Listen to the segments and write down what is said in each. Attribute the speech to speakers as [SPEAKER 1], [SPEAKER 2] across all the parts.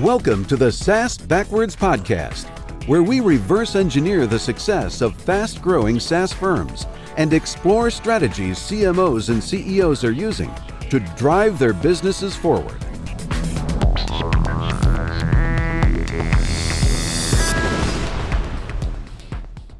[SPEAKER 1] Welcome to the SaaS Backwards Podcast, where we reverse engineer the success of fast-growing SaaS firms and explore strategies CMOs and CEOs are using to drive their businesses forward.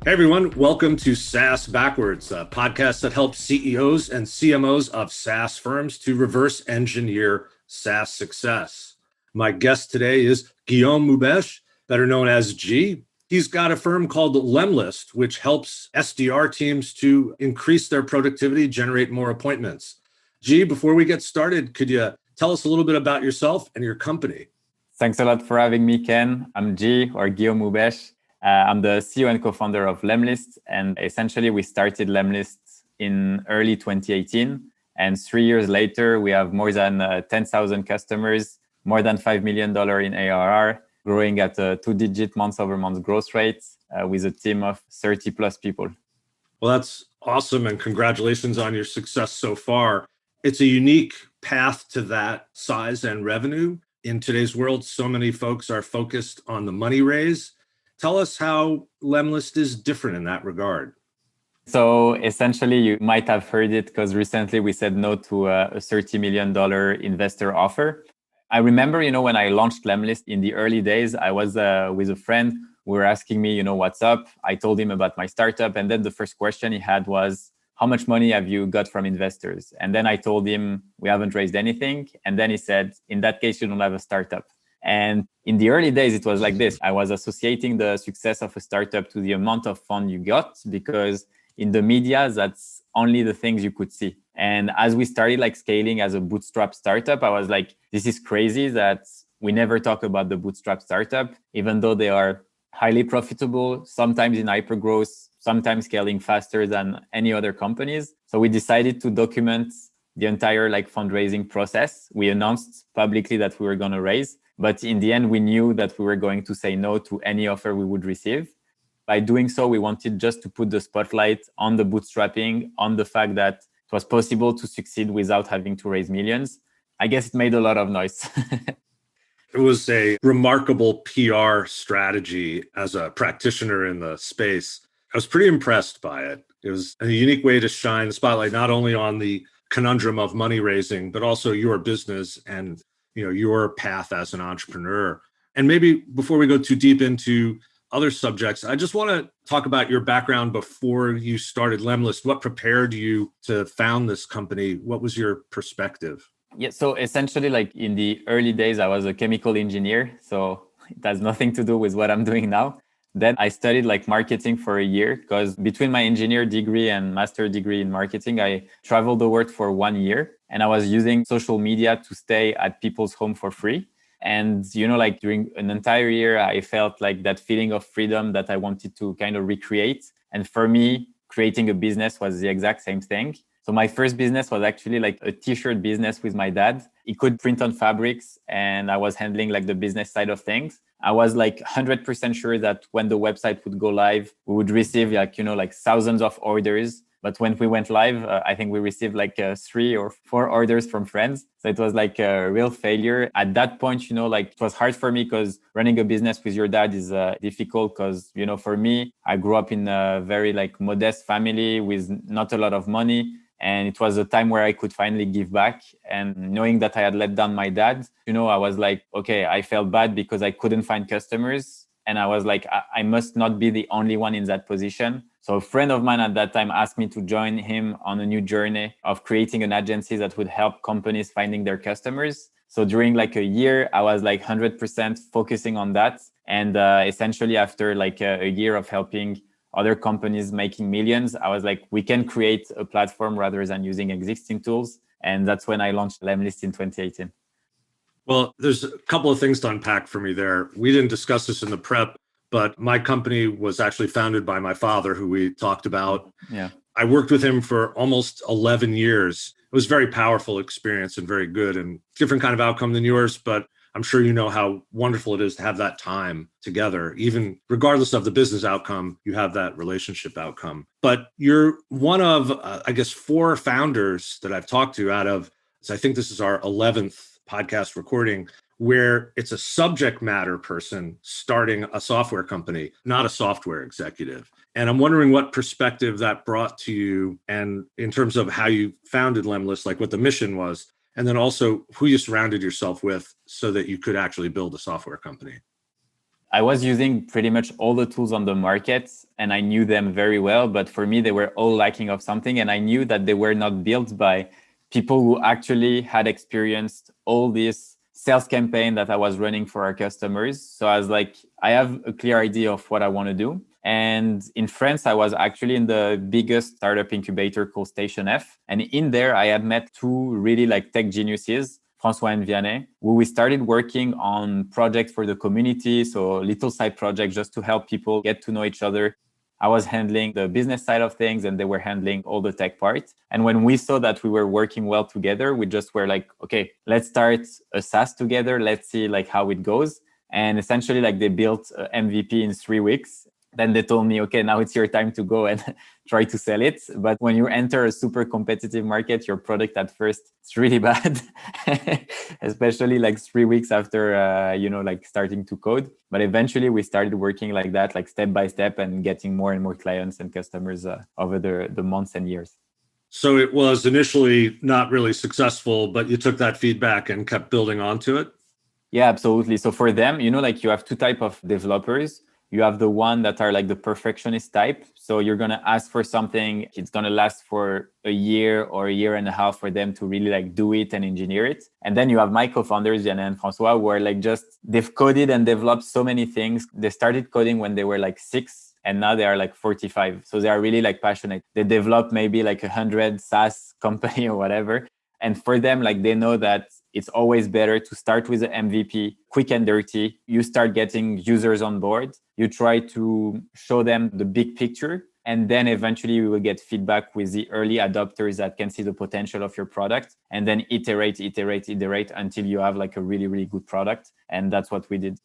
[SPEAKER 2] Hey everyone, welcome to SaaS Backwards, a podcast that helps CEOs and CMOs of SaaS firms to reverse engineer SaaS success. My guest today is Guillaume Moubeche, better known as G. He's got a firm called Lemlist, which helps SDR teams to increase their productivity, generate more appointments. G, before we get started, could you tell us a little bit about yourself and your company?
[SPEAKER 3] Thanks a lot for having me, Ken. I'm G, or Guillaume Moubeche. I'm the CEO and co-founder of Lemlist. And essentially, we started Lemlist in early 2018. And 3 years later, we have more than 10,000 customers, more than $5 million in ARR, growing at a 2-digit month-over-month growth rate with a team of 30 plus people.
[SPEAKER 2] Well, that's awesome. And congratulations on your success so far. It's a unique path to that size and revenue. In today's world, so many folks are focused on the money raise. Tell us how Lemlist is different in that regard.
[SPEAKER 3] So essentially, you might have heard it because recently we said no to a $30 million investor offer. I remember, when I launched Lemlist in the early days, I was with a friend. We were asking me, what's up? I told him about my startup. And then the first question he had was, how much money have you got from investors? And then I told him, we haven't raised anything. And then he said, in that case, you don't have a startup. And in the early days, it was like this. I was associating the success of a startup to the amount of fund you got, because in the media, that's only the things you could see. And as we started scaling as a bootstrap startup, I was like, this is crazy that we never talk about the bootstrap startup, even though they are highly profitable, sometimes in hypergrowth, sometimes scaling faster than any other companies. So we decided to document the entire fundraising process. We announced publicly that we were going to raise, but in the end, we knew that we were going to say no to any offer we would receive. By doing so, we wanted just to put the spotlight on the bootstrapping, on the fact that it was possible to succeed without having to raise millions. I guess it made a lot of noise.
[SPEAKER 2] It was a remarkable PR strategy as a practitioner in the space. I was pretty impressed by it. It was a unique way to shine the spotlight, not only on the conundrum of money raising, but also your business and your path as an entrepreneur. And maybe before we go too deep into other subjects, I just want to talk about your background before you started Lemlist. What prepared you to found this company? What was your perspective?
[SPEAKER 3] Yeah, so essentially, in the early days, I was a chemical engineer. So it has nothing to do with what I'm doing now. Then I studied marketing for a year, because between my engineer degree and master degree in marketing, I traveled the world for 1 year. And I was using social media to stay at people's home for free. And, during an entire year, I felt that feeling of freedom that I wanted to kind of recreate. And for me, creating a business was the exact same thing. So my first business was actually a t-shirt business with my dad. He could print on fabrics, and I was handling the business side of things. I was 100% sure that when the website would go live, we would receive thousands of orders. But when we went live, I think we received 3 or 4 orders from friends. So it was a real failure. At that point, it was hard for me, because running a business with your dad is difficult, because, for me, I grew up in a very modest family with not a lot of money. And it was a time where I could finally give back. And knowing that I had let down my dad, I was okay, I felt bad because I couldn't find customers. And I was I must not be the only one in that position. So a friend of mine at that time asked me to join him on a new journey of creating an agency that would help companies finding their customers. So during a year, I was 100% focusing on that. And essentially after a year of helping other companies making millions, I was we can create a platform rather than using existing tools. And that's when I launched Lemlist in 2018.
[SPEAKER 2] Well, there's a couple of things to unpack for me there. We didn't discuss this in the prep, but my company was actually founded by my father, who we talked about.
[SPEAKER 3] Yeah.
[SPEAKER 2] I worked with him for almost 11 years. It was a very powerful experience and very good, and different kind of outcome than yours, but I'm sure you know how wonderful it is to have that time together. Even regardless of the business outcome, you have that relationship outcome. But you're one of, 4 founders that I've talked to out of, so I think this is our 11th podcast recording, where it's a subject matter person starting a software company, not a software executive. And I'm wondering what perspective that brought to you, and in terms of how you founded Lemlist, like what the mission was, and then also who you surrounded yourself with so that you could actually build a software company.
[SPEAKER 3] I was using pretty much all the tools on the market and I knew them very well, but for me, they were all lacking of something. And I knew that they were not built by people who actually had experienced all this sales campaign that I was running for our customers. So I was like, I have a clear idea of what I want to do. And in France, I was actually in the biggest startup incubator called Station F. And in there, I had met two really like tech geniuses, François and Vianney, where we started working on projects for the community. So little side projects just to help people get to know each other. I was handling the business side of things and they were handling all the tech part. And when we saw that we were working well together, we just were like, okay, let's start a SaaS together. Let's see like how it goes. And essentially like they built a MVP in 3 weeks. Then they told me, okay, now it's your time to go and try to sell it. But when you enter a super competitive market, your product at first, it's really bad, especially like 3 weeks after, like starting to code. But eventually we started working like that, like step by step and getting more and more clients and customers over the months and years.
[SPEAKER 2] So it was initially not really successful, but you took that feedback and kept building onto it?
[SPEAKER 3] Yeah, absolutely. So for them, like you have two types of developers. You have the one that are like the perfectionist type. So you're going to ask for something. It's going to last for a year or a year and a half for them to really like do it and engineer it. And then you have my co-founders, Vianney and François, who are like they've coded and developed so many things. They started coding when they were like 6 and now they are like 45. So they are really like passionate. They developed maybe like 100 SaaS company or whatever. And for them, like they know that it's always better to start with the MVP, quick and dirty. You start getting users on board. You try to show them the big picture. And then eventually we will get feedback with the early adopters that can see the potential of your product. And then iterate until you have like a really, really good product. And that's what we did.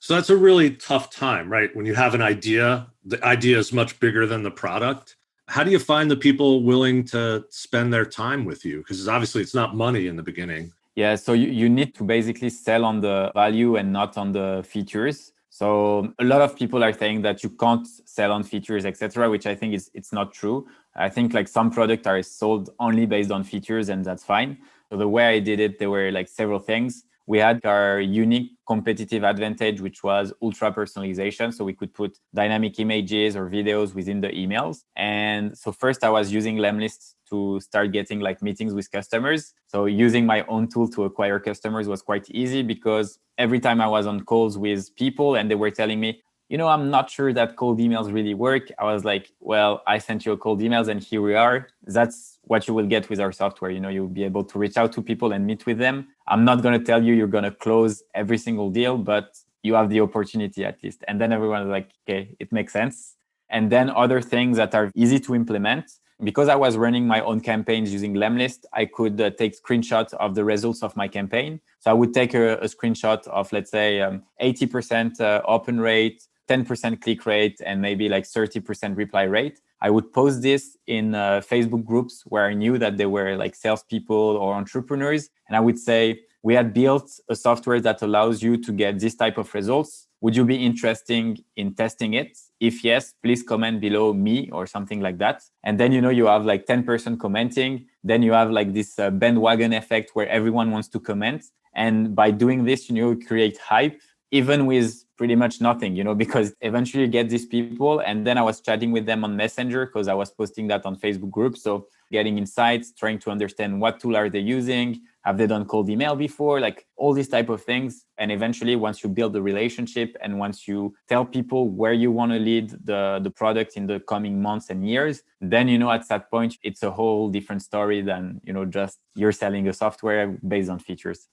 [SPEAKER 2] So that's a really tough time, right? When you have an idea, the idea is much bigger than the product. How do you find the people willing to spend their time with you? Because obviously it's not money in the beginning.
[SPEAKER 3] Yeah, so you need to basically sell on the value and not on the features. So a lot of people are saying that you can't sell on features, etc., which I think it's not true. I think like some products are sold only based on features and that's fine. So the way I did it, there were like several things. We had our unique competitive advantage, which was ultra personalization. So we could put dynamic images or videos within the emails. And so first I was using Lemlist to start getting like meetings with customers. So using my own tool to acquire customers was quite easy because every time I was on calls with people and they were telling me, I'm not sure that cold emails really work. I was like, well, I sent you a cold emails and here we are. That's what you will get with our software. You'll be able to reach out to people and meet with them. I'm not going to tell you you're going to close every single deal, but you have the opportunity at least. And then everyone is like, okay, it makes sense. And then other things that are easy to implement. Because I was running my own campaigns using Lemlist, I could take screenshots of the results of my campaign. So I would take a screenshot of, let's say, 80% open rate, 10% click rate, and maybe like 30% reply rate. I would post this in Facebook groups where I knew that they were like salespeople or entrepreneurs. And I would say, we had built a software that allows you to get this type of results. Would you be interested in testing it? If yes, please comment below me or something like that. And then, you have like 10% commenting. Then you have like this bandwagon effect where everyone wants to comment. And by doing this, create hype, even with pretty much nothing, because eventually you get these people. And then I was chatting with them on Messenger because I was posting that on Facebook groups. So getting insights, trying to understand what tool are they using? Have they done cold email before? Like all these type of things. And eventually, once you build the relationship and once you tell people where you want to lead the product in the coming months and years, then, at that point, it's a whole different story than, just you're selling a software based on features.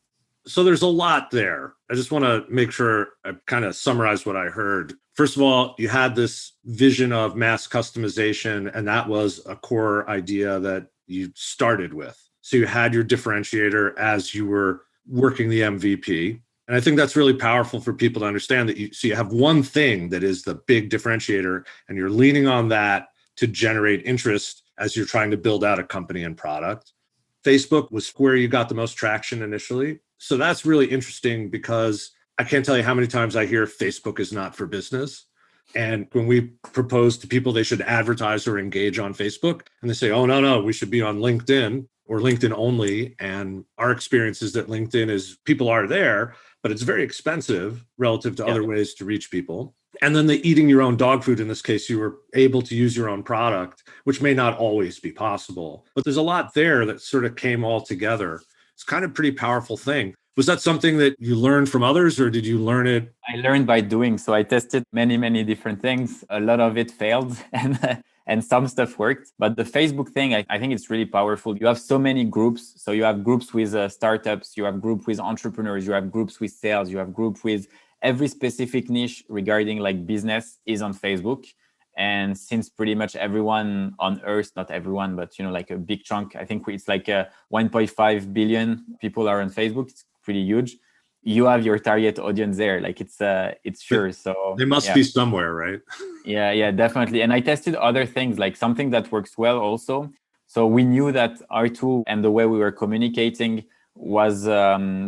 [SPEAKER 2] So there's a lot there. I just want to make sure I kind of summarize what I heard. First of all, you had this vision of mass customization, and that was a core idea that you started with. So you had your differentiator as you were working the MVP. And I think that's really powerful for people to understand that you have one thing that is the big differentiator, and you're leaning on that to generate interest as you're trying to build out a company and product. Facebook was where you got the most traction initially. So that's really interesting because I can't tell you how many times I hear Facebook is not for business. And when we propose to people they should advertise or engage on Facebook, and they say, oh, no, we should be on LinkedIn or LinkedIn only. And our experience is that LinkedIn is people are there, but it's very expensive relative to other ways to reach people. And then the eating your own dog food, in this case, you were able to use your own product, which may not always be possible. But there's a lot there that sort of came all together. It's kind of a pretty powerful thing. Was that something that you learned from others, or did you learn it?
[SPEAKER 3] I learned by doing. So I tested many different things. A lot of it failed and some stuff worked. But the Facebook thing, I think it's really powerful. You have so many groups. So you have groups with startups, you have groups with entrepreneurs, you have groups with sales, you have groups with every specific niche regarding like business is on Facebook. And since pretty much everyone on earth, not everyone, but like a big chunk, I think it's like 1.5 billion people are on Facebook. It's pretty huge. You have your target audience there. Like it's sure. So
[SPEAKER 2] they must be somewhere, right?
[SPEAKER 3] Yeah, definitely. And I tested other things, like something that works well also. So we knew that our tool and the way we were communicating was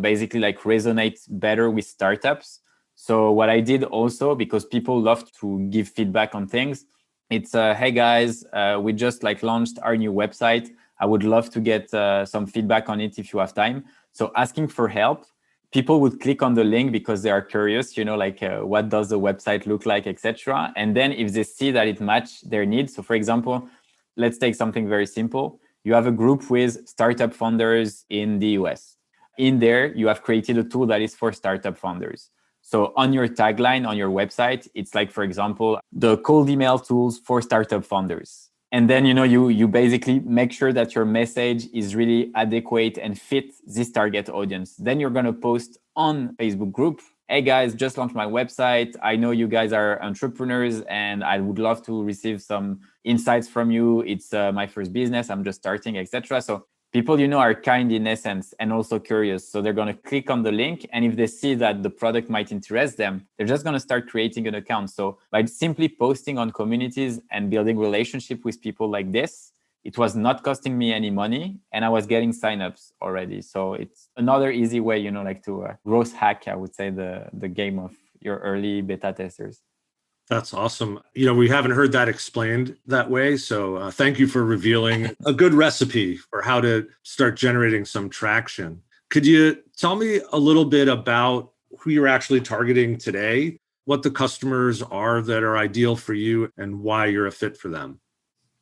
[SPEAKER 3] basically like resonate better with startups. So what I did also, because people love to give feedback on things, it's hey guys, we just like launched our new website. I would love to get some feedback on it if you have time. So asking for help, people would click on the link because they are curious, like what does the website look like, etc. And then if they see that it matches their needs. So for example, let's take something very simple. You have a group with startup founders in the US. In there, you have created a tool that is for startup founders. So on your tagline, on your website, it's like, for example, the cold email tools for startup founders. And then, you basically make sure that your message is really adequate and fit this target audience. Then you're going to post on Facebook group, hey guys, just launched my website. I know you guys are entrepreneurs and I would love to receive some insights from you. It's my first business. I'm just starting, etc. So people, are kind in essence and also curious. So they're going to click on the link. And if they see that the product might interest them, they're just going to start creating an account. So by simply posting on communities and building relationship with people like this, it was not costing me any money and I was getting signups already. So it's another easy way, like to growth hack, I would say, the game of your early beta testers.
[SPEAKER 2] That's awesome. We haven't heard that explained that way. So thank you for revealing a good recipe for how to start generating some traction. Could you tell me a little bit about who you're actually targeting today, what the customers are that are ideal for you, and why you're a fit for them?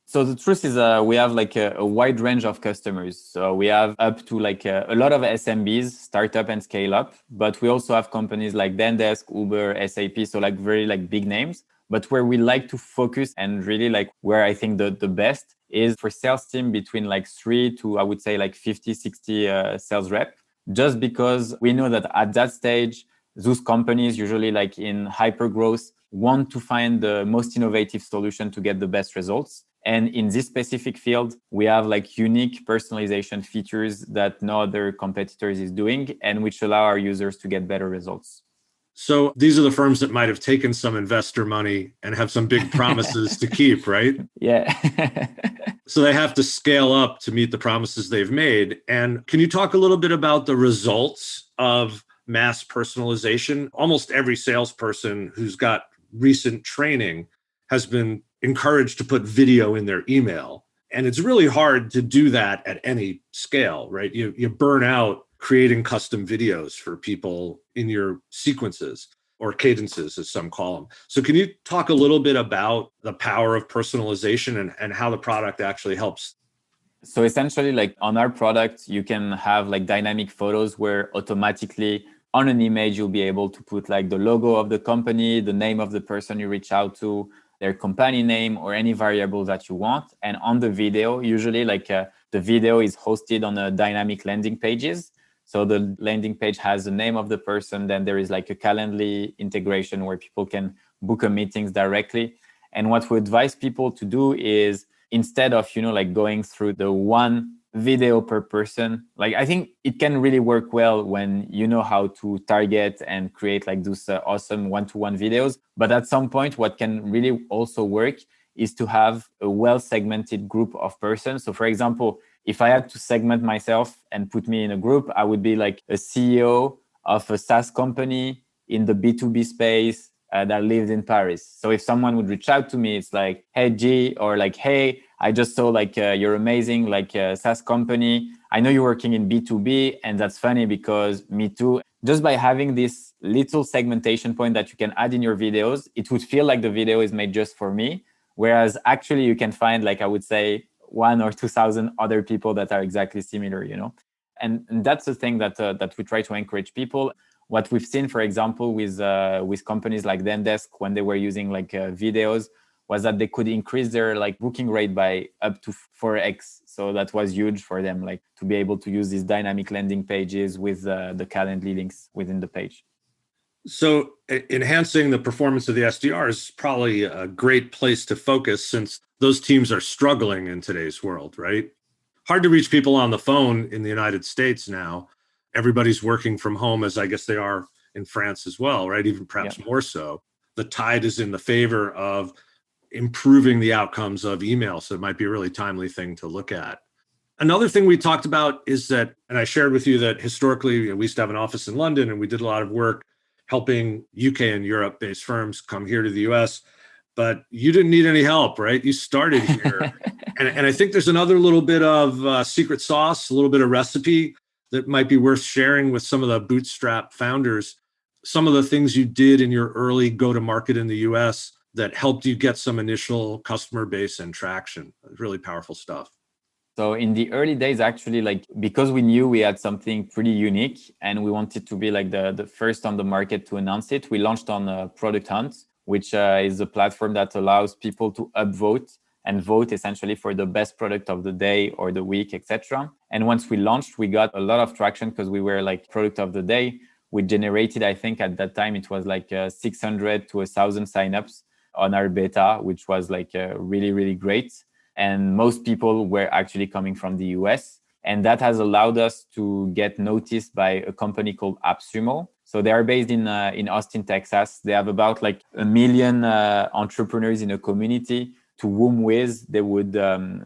[SPEAKER 3] So the truth is we have like a wide range of customers. So we have up to like a lot of SMBs, startup and scale up, but we also have companies like Zendesk, Uber, SAP. So like very like big names, but where we like to focus and really like where I think the best is for sales team between like 3 to I would say like 50, 60 sales rep, just because we know that at that stage, those companies usually like in hyper growth want to find the most innovative solution to get the best results. And in this specific field, we have like unique personalization features that no other competitors is doing and which allow our users to get better results.
[SPEAKER 2] So these are the firms that might have taken some investor money and have some big promises to keep, right?
[SPEAKER 3] Yeah.
[SPEAKER 2] So they have to scale up to meet the promises they've made. And can you talk a little bit about the results of mass personalization? Almost every salesperson who's got recent training has been encouraged to put video in their email. And it's really hard to do that at any scale, right? You burn out creating custom videos for people in your sequences or cadences, as some call them. So can you talk a little bit about the power of personalization and how the product actually helps?
[SPEAKER 3] So essentially, like on our product, you can have like dynamic photos where automatically on an image, you'll be able to put like the logo of the company, the name of the person you reach out to, their company name, or any variable that you want. And on the video, usually like the video is hosted on a dynamic landing pages. So the landing page has the name of the person. Then there is like a Calendly integration where people can book a meetings directly. And what we advise people to do is instead of, like going through the one video per person, like I think it can really work well when you know how to target and create like those awesome one-to-one videos. But at some point, what can really also work is to have a well-segmented group of persons. So for example, if I had to segment myself and put me in a group, I would be like a CEO of a SaaS company in the B2B space that lived in Paris. So if someone would reach out to me, it's like, hey, G, or like, hey, I just saw like you're amazing, like a SaaS company. I know you're working in B2B, and that's funny because me too. Just by having this little segmentation point that you can add in your videos, it would feel like the video is made just for me. Whereas actually you can find, like, I would say 1 or 2,000 other people that are exactly similar, you know? And that's the thing that we try to encourage people. What we've seen, for example, with companies like Zendesk, when they were using like videos, was that they could increase their like booking rate by up to 4x. So that was huge for them, like to be able to use these dynamic landing pages with the Calendly links within the page.
[SPEAKER 2] So enhancing the performance of the SDR is probably a great place to focus, since those teams are struggling in today's world, right? Hard to reach people on the phone in the United States now. Everybody's working from home, as I guess they are in France as well, right? Even perhaps more so. The tide is in the favor of improving the outcomes of email. So it might be a really timely thing to look at. Another thing we talked about is that, and I shared with you that historically we used to have an office in London, and we did a lot of work helping UK and Europe based firms come here to the US, but you didn't need any help, right? You started here. and I think there's another little bit of secret sauce, a little bit of recipe that might be worth sharing with some of the Bootstrap founders. Some of the things you did in your early go-to-market in the US that helped you get some initial customer base and traction. Really powerful stuff.
[SPEAKER 3] So in the early days, actually, like, because we knew we had something pretty unique and we wanted to be like the first on the market to announce it, we launched on Product Hunt, which is a platform that allows people to upvote and vote essentially for the best product of the day or the week, etc. And once we launched, we got a lot of traction because we were like product of the day. We generated, I think at that time, it was like 600 to 1,000 signups on our beta, which was like really, really great. And most people were actually coming from the US. And that has allowed us to get noticed by a company called AppSumo. So they are based in Austin, Texas. They have about like 1 million entrepreneurs in a community to whom with they would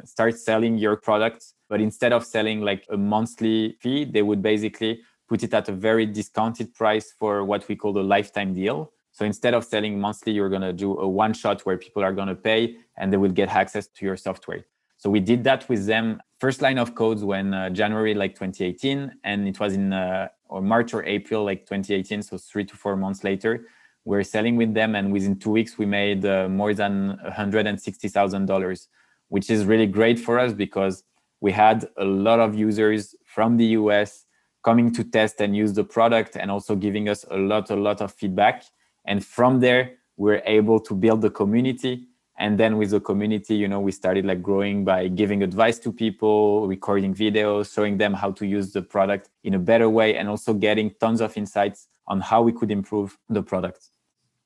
[SPEAKER 3] start selling your products. But instead of selling like a monthly fee, they would basically put it at a very discounted price for what we call the lifetime deal. So instead of selling monthly, you're going to do a one shot where people are going to pay and they will get access to your software. So we did that with them. First line of codes when January like 2018, and it was in or March or April like 2018. So 3 to 4 months later, we're selling with them, and within 2 weeks we made more than $160,000, which is really great for us because we had a lot of users from the US coming to test and use the product, and also giving us a lot of feedback. And from there, we're able to build the community. And then with the community, you know, we started like growing by giving advice to people, recording videos, showing them how to use the product in a better way, and also getting tons of insights on how we could improve the product.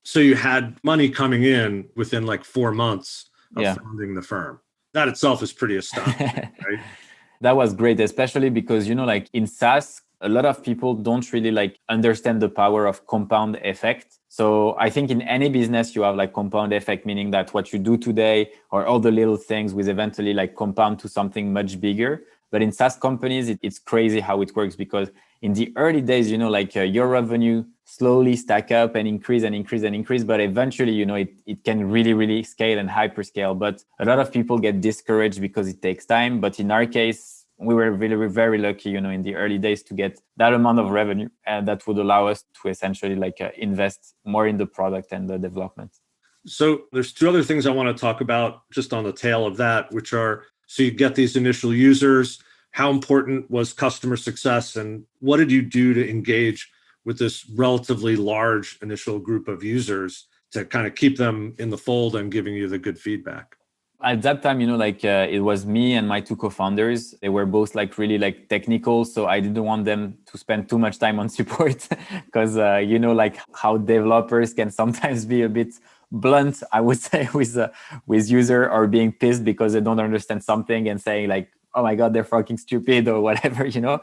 [SPEAKER 2] So you had money coming in within like 4 months of founding the firm. That itself is pretty astonishing, right?
[SPEAKER 3] That was great, especially because, you know, like in SaaS, a lot of people don't really like understand the power of compound effect. So I think in any business, you have like compound effect, meaning that what you do today or all the little things will eventually like compound to something much bigger. But in SaaS companies, it's crazy how it works, because in the early days, you know, like your revenue slowly stack up and increase and increase and increase. But eventually, you know, it can really, really scale and hyperscale. But a lot of people get discouraged because it takes time. But in our case, we were really very lucky, you know, in the early days to get that amount of revenue, and that would allow us to essentially like invest more in the product and the development.
[SPEAKER 2] So there's 2 other things I want to talk about just on the tail of that, which are, so you get these initial users. How important was customer success, and what did you do to engage with this relatively large initial group of users to kind of keep them in the fold and giving you the good feedback?
[SPEAKER 3] At that time, you know, like it was me and my 2 co-founders. They were both like really like technical. So I didn't want them to spend too much time on support because, you know, like how developers can sometimes be a bit blunt, I would say, with user, or being pissed because they don't understand something and saying like, oh my God, they're fucking stupid or whatever, you know?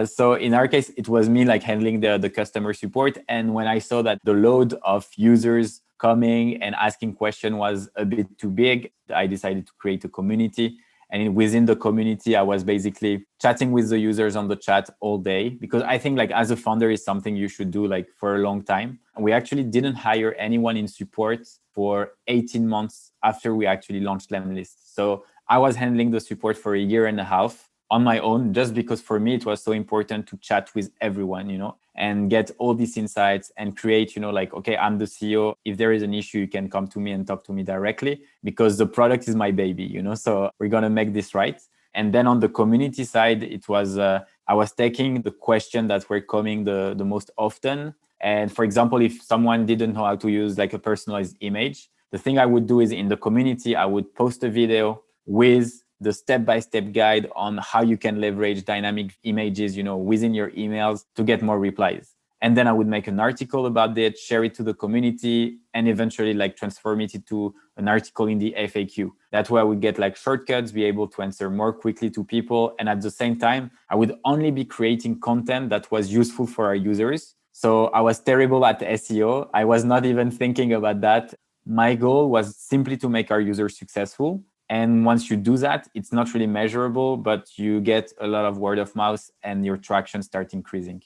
[SPEAKER 3] So in our case, it was me like handling the customer support. And when I saw that the load of users coming and asking questions was a bit too big, I decided to create a community. And within the community, I was basically chatting with the users on the chat all day, because I think like as a founder is something you should do like for a long time. We actually didn't hire anyone in support for 18 months after we actually launched Lemlist. So I was handling the support for a year and a half on my own, just because for me, it was so important to chat with everyone, and get all these insights and create, like, okay, I'm the CEO. If there is an issue, you can come to me and talk to me directly, because the product is my baby, so we're going to make this right. And then on the community side, it was, I was taking the question that were coming the most often. And for example, if someone didn't know how to use like a personalized image, the thing I would do is in the community, I would post a video with the step-by-step guide on how you can leverage dynamic images, within your emails to get more replies. And then I would make an article about it, share it to the community, and eventually like transform it into an article in the FAQ. That way I would get like shortcuts, be able to answer more quickly to people. And at the same time, I would only be creating content that was useful for our users. So I was terrible at SEO. I was not even thinking about that. My goal was simply to make our users successful. And once you do that, it's not really measurable, but you get a lot of word of mouth and your traction starts increasing.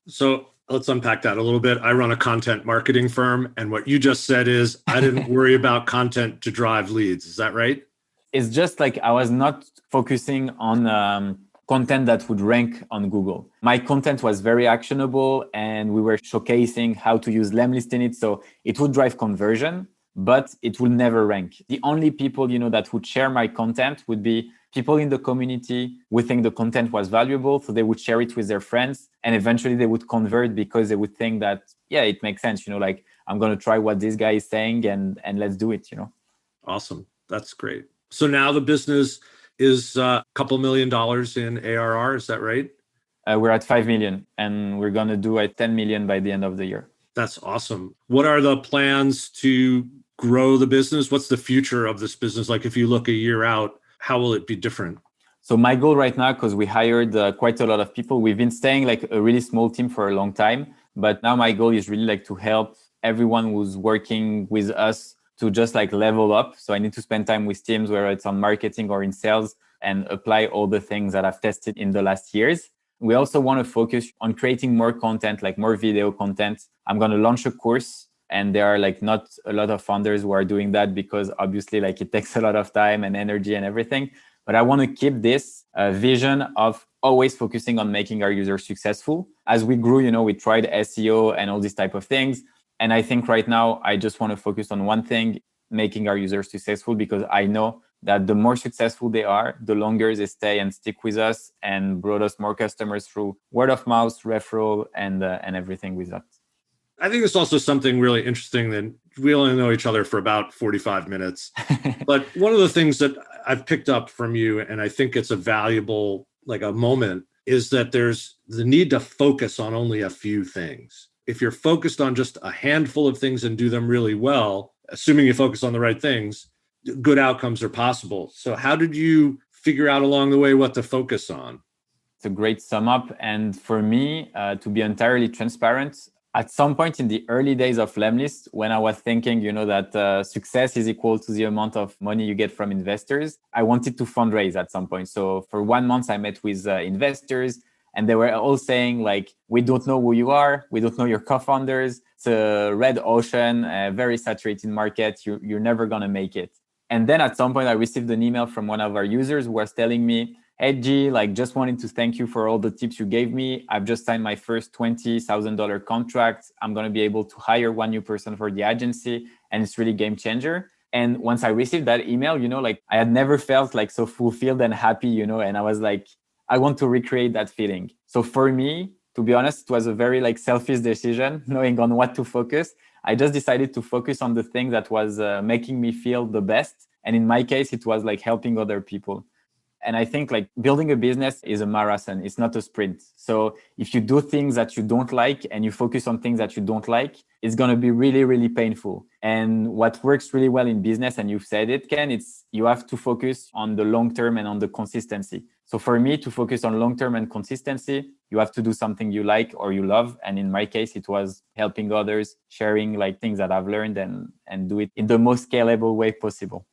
[SPEAKER 2] So let's unpack that a little bit. I run a content marketing firm. And what you just said is I didn't worry about content to drive leads. Is that right?
[SPEAKER 3] It's just like I was not focusing on content that would rank on Google. My content was very actionable and we were showcasing how to use Lemlist in it. So it would drive conversion, but it will never rank. The only people, that would share my content would be people in the community who think the content was valuable. So they would share it with their friends and eventually they would convert because they would think that, yeah, it makes sense. Like I'm going to try what this guy is saying and let's do it,
[SPEAKER 2] Awesome. That's great. So now the business is a couple $1 million in ARR. Is that right?
[SPEAKER 3] We're at 5 million and we're going to do 10 million by the end of the year.
[SPEAKER 2] That's awesome. What are the plans to grow the business? What's the future of this business? Like if you look a year out, how will it be different?
[SPEAKER 3] So my goal right now, because we hired quite a lot of people, we've been staying like a really small team for a long time. But now my goal is really like to help everyone who's working with us to just like level up. So I need to spend time with teams, whether it's on marketing or in sales, and apply all the things that I've tested in the last years. We also want to focus on creating more content, like more video content. I'm going to launch a course. And there are like not a lot of founders who are doing that because obviously like it takes a lot of time and energy and everything. But I want to keep this vision of always focusing on making our users successful. As we grew, we tried SEO and all these type of things. And I think right now, I just want to focus on one thing, making our users successful, because I know that the more successful they are, the longer they stay and stick with us and brought us more customers through word of mouth, referral, and everything with that.
[SPEAKER 2] I think it's also something really interesting that we only know each other for about 45 minutes. But one of the things that I've picked up from you, and I think it's a valuable, like a moment, is that there's the need to focus on only a few things. If you're focused on just a handful of things and do them really well, assuming you focus on the right things, good outcomes are possible. So how did you figure out along the way what to focus on?
[SPEAKER 3] It's a great sum up. And for me, to be entirely transparent, at some point in the early days of Lemlist, when I was thinking, that success is equal to the amount of money you get from investors, I wanted to fundraise at some point. So for 1 month, I met with investors and they were all saying like, we don't know who you are. We don't know your co-founders. It's a red ocean, a very saturated market. You're never going to make it. And then at some point, I received an email from one of our users who was telling me, hey, G, just wanting to thank you for all the tips you gave me. I've just signed my first $20,000 contract. I'm going to be able to hire one new person for the agency. And it's really game changer. And once I received that email, I had never felt so fulfilled and happy, and I was like, I want to recreate that feeling. So for me, to be honest, it was a very selfish decision, knowing on what to focus. I just decided to focus on the thing that was making me feel the best. And in my case, it was helping other people. And I think building a business is a marathon. It's not a sprint. So if you do things that you don't like and you focus on things that you don't like, it's going to be really, really painful. And what works really well in business, and you've said it, Ken, it's you have to focus on the long term and on the consistency. So for me to focus on long term and consistency, you have to do something you like or you love. And in my case, it was helping others, sharing things that I've learned and do it in the most scalable way possible.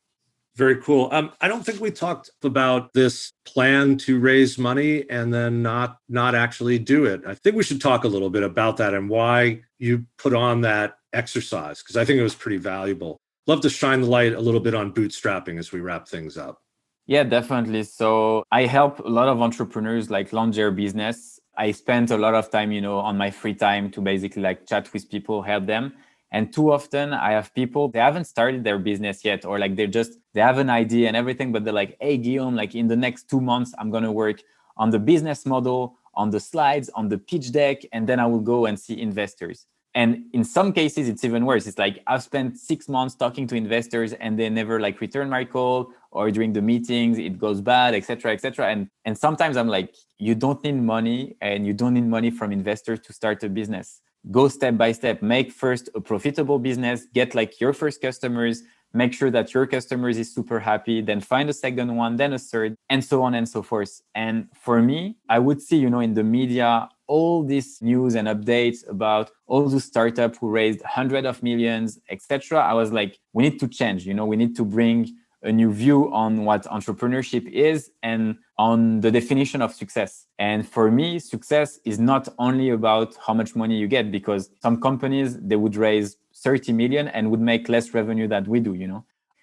[SPEAKER 2] Very cool. I don't think we talked about this plan to raise money and then not actually do it. I think we should talk a little bit about that and why you put on that exercise, because I think it was pretty valuable. Love to shine the light a little bit on bootstrapping as we wrap things up.
[SPEAKER 3] Yeah, definitely. So I help a lot of entrepreneurs like launch their business. I spent a lot of time, on my free time to basically like chat with people, help them. And too often I have people, they haven't started their business yet, or like they have an idea and everything, but they're like, hey, Guillaume, like in the next 2 months, I'm going to work on the business model, on the slides, on the pitch deck, and then I will go and see investors. And in some cases, it's even worse. It's like I've spent 6 months talking to investors and they never like return my call, or during the meetings, it goes bad, et cetera, et cetera. And sometimes I'm like, you don't need money, and you don't need money from investors to start a business. Go step by step, make first a profitable business, get like your first customers, make sure that your customers is super happy, then find a second one, then a third, and so on and so forth. And for me, I would see, in the media, all this news and updates about all those startups who raised hundreds of millions, etc. I was like, we need to change, we need to bring a new view on what entrepreneurship is and on the definition of success. And for me, success is not only about how much money you get, because some companies, they would raise 30 million and would make less revenue than we do,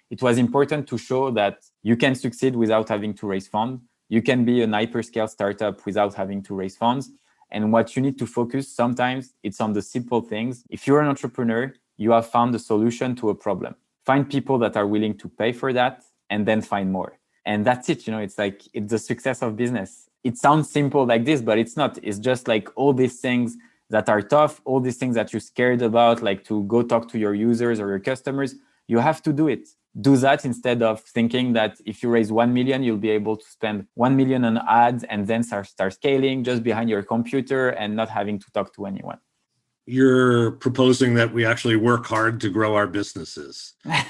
[SPEAKER 3] It was important to show that you can succeed without having to raise funds. You can be an hyperscale startup without having to raise funds. And what you need to focus sometimes, it's on the simple things. If you're an entrepreneur, you have found a solution to a problem. Find people that are willing to pay for that, and then find more. And that's it. It's like, it's the success of business. It sounds simple like this, but it's not. It's just like all these things that are tough, all these things that you're scared about, like to go talk to your users or your customers, you have to do it. Do that instead of thinking that if you raise 1 million, you'll be able to spend 1 million on ads and then start scaling just behind your computer and not having to talk to anyone.
[SPEAKER 2] You're proposing that we actually work hard to grow our businesses. I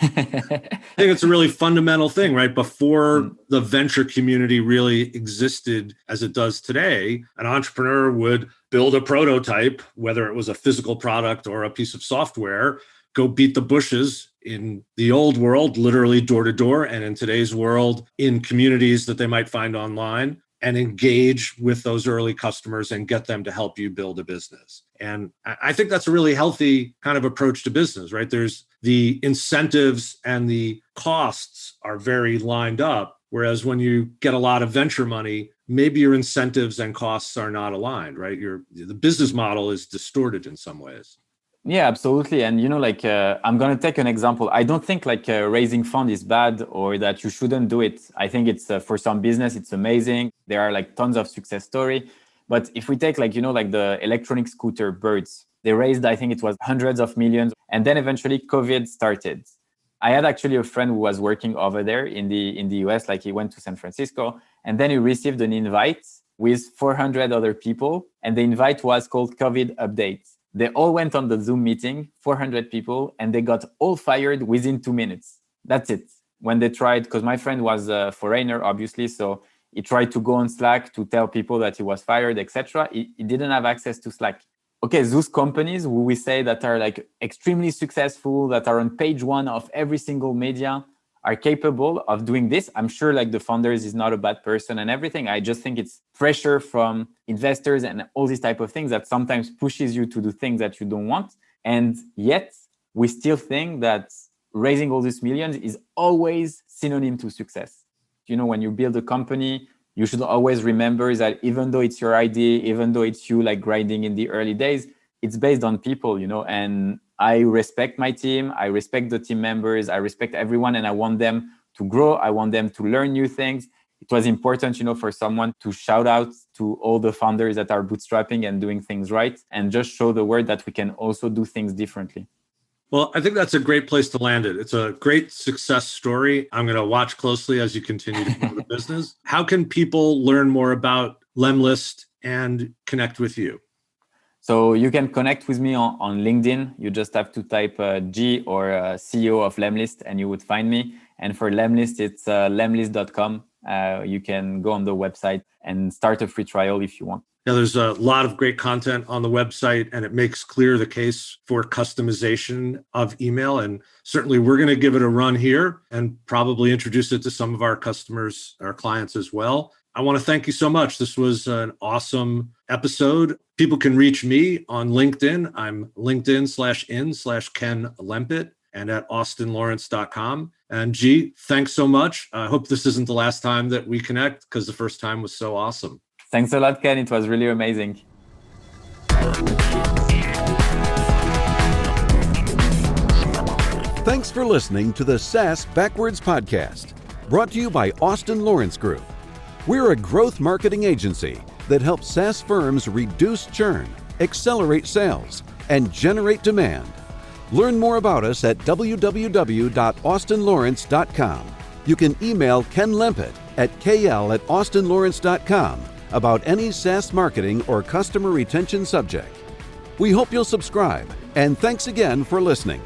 [SPEAKER 2] think it's a really fundamental thing, right? Before the venture community really existed as it does today, an entrepreneur would build a prototype, whether it was a physical product or a piece of software, go beat the bushes in the old world, literally door to door, and in today's world, in communities that they might find online, and engage with those early customers and get them to help you build a business. And I think that's a really healthy kind of approach to business, right? There's the incentives and the costs are very lined up. Whereas when you get a lot of venture money, maybe your incentives and costs are not aligned, right? The business model is distorted in some ways.
[SPEAKER 3] Yeah, absolutely. And, I'm going to take an example. I don't think raising fund is bad or that you shouldn't do it. I think it's for some business, it's amazing. There are like tons of success story. But if we take the electronic scooter Birds, they raised, I think it was hundreds of millions. And then eventually COVID started. I had actually a friend who was working over there in the US, like he went to San Francisco, and then he received an invite with 400 other people. And the invite was called COVID Update. They all went on the Zoom meeting, 400 people, and they got all fired within 2 minutes. That's it. When they tried, because my friend was a foreigner, obviously, so he tried to go on Slack to tell people that he was fired, etc. He didn't have access to Slack. Okay, those companies who we say that are like extremely successful, that are on page one of every single media, are capable of doing this. I'm sure like the founders is not a bad person and everything. I just think it's pressure from investors and all these type of things that sometimes pushes you to do things that you don't want. And yet we still think that raising all these millions is always synonym to success. When you build a company, you should always remember that even though it's your idea, even though it's you like grinding in the early days, it's based on people, and I respect my team. I respect the team members. I respect everyone, and I want them to grow. I want them to learn new things. It was important, for someone to shout out to all the founders that are bootstrapping and doing things right, and just show the world that we can also do things differently.
[SPEAKER 2] Well, I think that's a great place to land it. It's a great success story. I'm going to watch closely as you continue to grow the business. How can people learn more about Lemlist and connect with you?
[SPEAKER 3] So you can connect with me on LinkedIn. You just have to type G or CEO of Lemlist and you would find me. And for Lemlist, it's lemlist.com. You can go on the website and start a free trial if you want.
[SPEAKER 2] Yeah, there's a lot of great content on the website, and it makes clear the case for customization of email. And certainly we're going to give it a run here and probably introduce it to some of our customers, our clients as well. I want to thank you so much. This was an awesome episode. People can reach me on LinkedIn. I'm LinkedIn/in/Ken Lempit and at austinlawrence.com. And G, thanks so much. I hope this isn't the last time that we connect, because the first time was so awesome.
[SPEAKER 3] Thanks a lot, Ken. It was really amazing.
[SPEAKER 1] Thanks for listening to the SaaS Backwards Podcast, brought to you by Austin Lawrence Group. We're a growth marketing agency that helps SaaS firms reduce churn, accelerate sales, and generate demand. Learn more about us at www.austinlawrence.com. You can email Ken Lempit at kl@austinlawrence.com about any SaaS marketing or customer retention subject. We hope you'll subscribe, and thanks again for listening.